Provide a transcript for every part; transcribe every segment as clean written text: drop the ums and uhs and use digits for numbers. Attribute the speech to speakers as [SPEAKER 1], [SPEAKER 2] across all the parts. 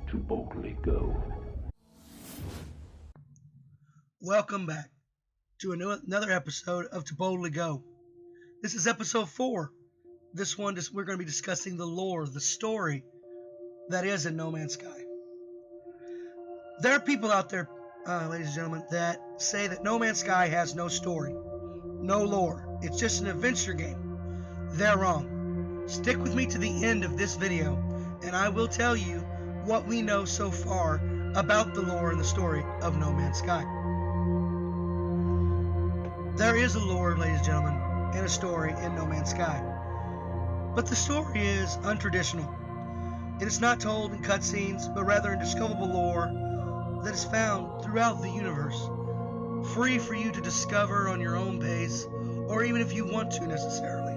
[SPEAKER 1] to boldly go.
[SPEAKER 2] Welcome back to another episode of To Boldly Go. This is episode 4. This one, we're going to be discussing the lore, the story that is in No Man's Sky. There are people out there, ladies and gentlemen, that say that No Man's Sky has no story, no lore. It's just an adventure game. They're wrong. Stick with me to the end of this video, and I will tell you what we know so far about the lore and the story of No Man's Sky. There is a lore, ladies and gentlemen, and a story in No Man's Sky. But the story is untraditional. It is not told in cutscenes, but rather in discoverable lore that is found throughout the universe, free for you to discover on your own pace, or even if you want to necessarily.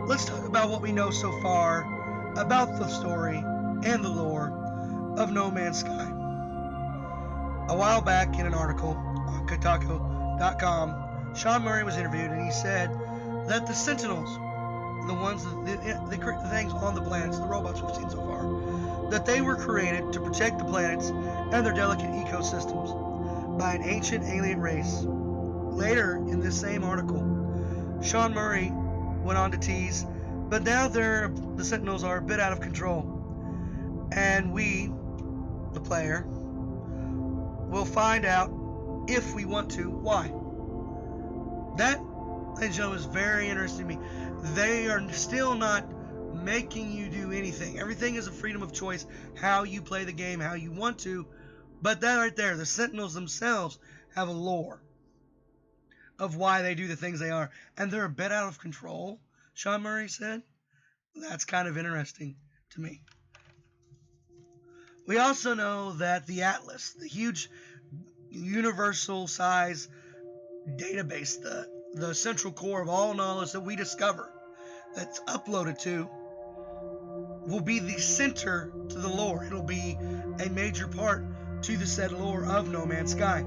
[SPEAKER 2] Let's talk about what we know so far about the story and the lore of No Man's Sky. A while back in an article on Kotaku.com, Sean Murray was interviewed, and he said that the Sentinels, the ones, the things on the planets, the robots we've seen so far, that they were created to protect the planets and their delicate ecosystems by an ancient alien race. Later in this same article, Sean Murray went on to tease, but now the Sentinels are a bit out of control, and we, the player, will find out, if we want to, why. That, ladies and gentlemen, is very interesting to me. They are still not making you do anything. Everything is a freedom of choice, how you play the game, how you want to. But that right there, the Sentinels themselves have a lore of why they do the things they are. And they're a bit out of control, Sean Murray said. That's kind of interesting to me. We also know that the Atlas, the huge universal size database, the central core of all knowledge that we discover, that's uploaded to, will be the center to the lore. It'll be a major part to the said lore of No Man's Sky.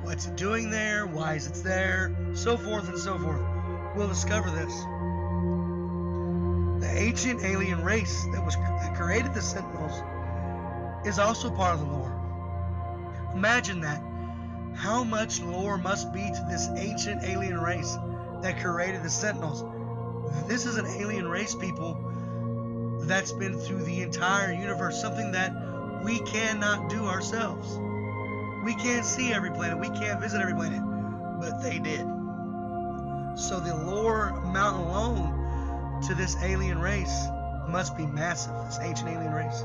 [SPEAKER 2] What's it doing there? Why is it there? So forth and so forth. We'll discover this. The ancient alien race that created the Sentinels is also part of the lore. Imagine that. How much lore must be to this ancient alien race that created the Sentinels? This is an alien race, people, that's been through the entire universe, something that we cannot do ourselves. We can't see every planet, we can't visit every planet, but they did. So the lore amount alone to this alien race must be massive, this ancient alien race.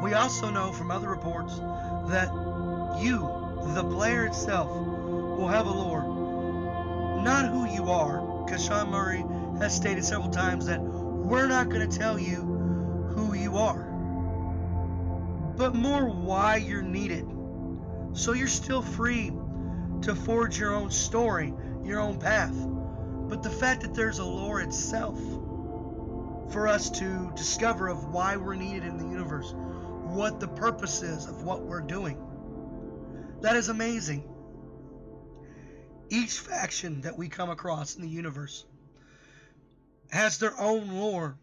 [SPEAKER 2] We also know from other reports that you, the player itself, will have a lore. Not who you are, because Sean Murray has stated several times that we're not going to tell you who you are, but more why you're needed. So you're still free to forge your own story, your own path. But the fact that there's a lore itself for us to discover of why we're needed in the universe, what the purpose is of what we're doing, that is amazing. Each faction that we come across in the universe has their own lore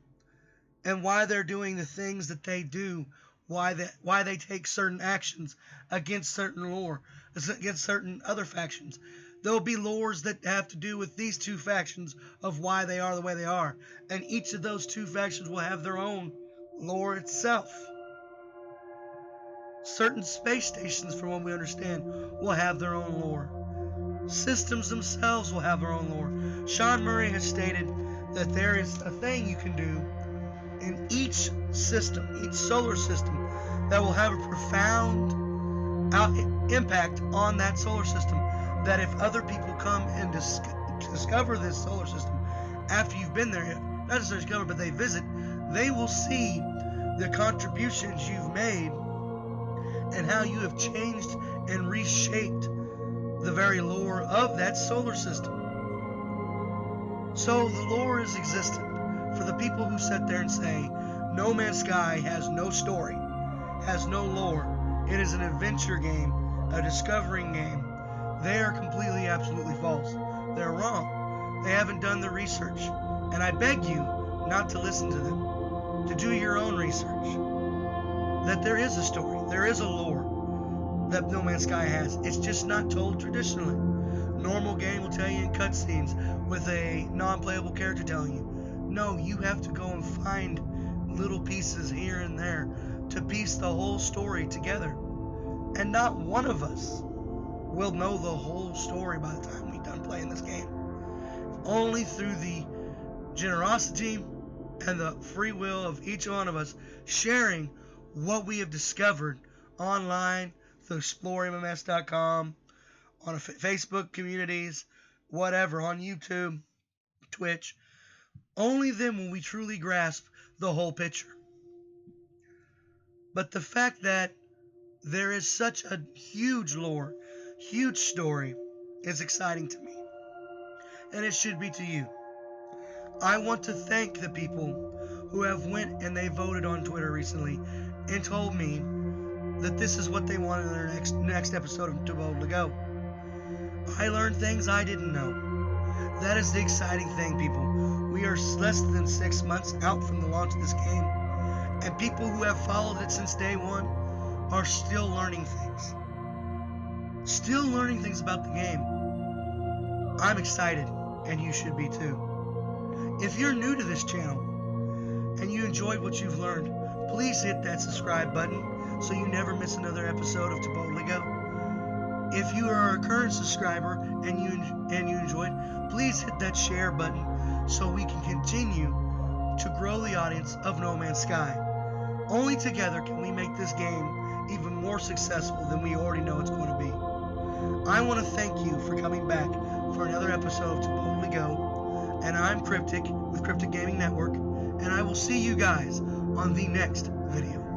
[SPEAKER 2] and why they're doing the things that they do, why they take certain actions against certain lore, against certain other factions. There'll be lores that have to do with these two factions of why they are the way they are, and each of those two factions will have their own lore itself. Certain space stations, from what we understand, will have their own lore. Systems themselves will have their own lore. Sean Murray has stated that there is a thing you can do in each system, each solar system, that will have a profound impact on that solar system, that if other people come and discover this solar system after you've been there, not necessarily discover, but they visit, they will see the contributions you've made and how you have changed and reshaped the very lore of that solar system. So the lore is existent for the people who sit there and say No Man's Sky has no story, has no lore, it is an adventure game, a discovering game. They are completely, absolutely false. They're wrong. They haven't done the research, and I beg you not to listen to them. to do your own research. That there is a story, there is a lore that No Man's Sky has. It's just not told traditionally. Normal game will tell you in cutscenes with a non-playable character telling you. No, you have to go and find little pieces here and there to piece the whole story together. And not one of us will know the whole story by the time we're done playing this game. Only through the generosity and the free will of each one of us sharing what we have discovered online through exploremms.com, on Facebook communities, whatever, on YouTube, Twitch. Only then will we truly grasp the whole picture. But the fact that there is such a huge lore, huge story, is exciting to me. And it should be to you. I want to thank the people who have went and they voted on Twitter recently and told me that this is what they wanted in their next episode of To Bold to Go. I learned things I didn't know. That is the exciting thing, people. We are less than 6 months out from the launch of this game, and people who have followed it since day one are still learning things. Still learning things about the game. I'm excited, and you should be too. If you're new to this channel, and you enjoyed what you've learned, please hit that subscribe button so you never miss another episode of To Boldly Go. If you are a current subscriber and you enjoyed, please hit that share button so we can continue to grow the audience of No Man's Sky. Only together can we make this game even more successful than we already know it's going to be. I want to thank you for coming back for another episode of To Boldly Go. And I'm Kryptic with Kryptic Gaming Network, and I will see you guys on the next video.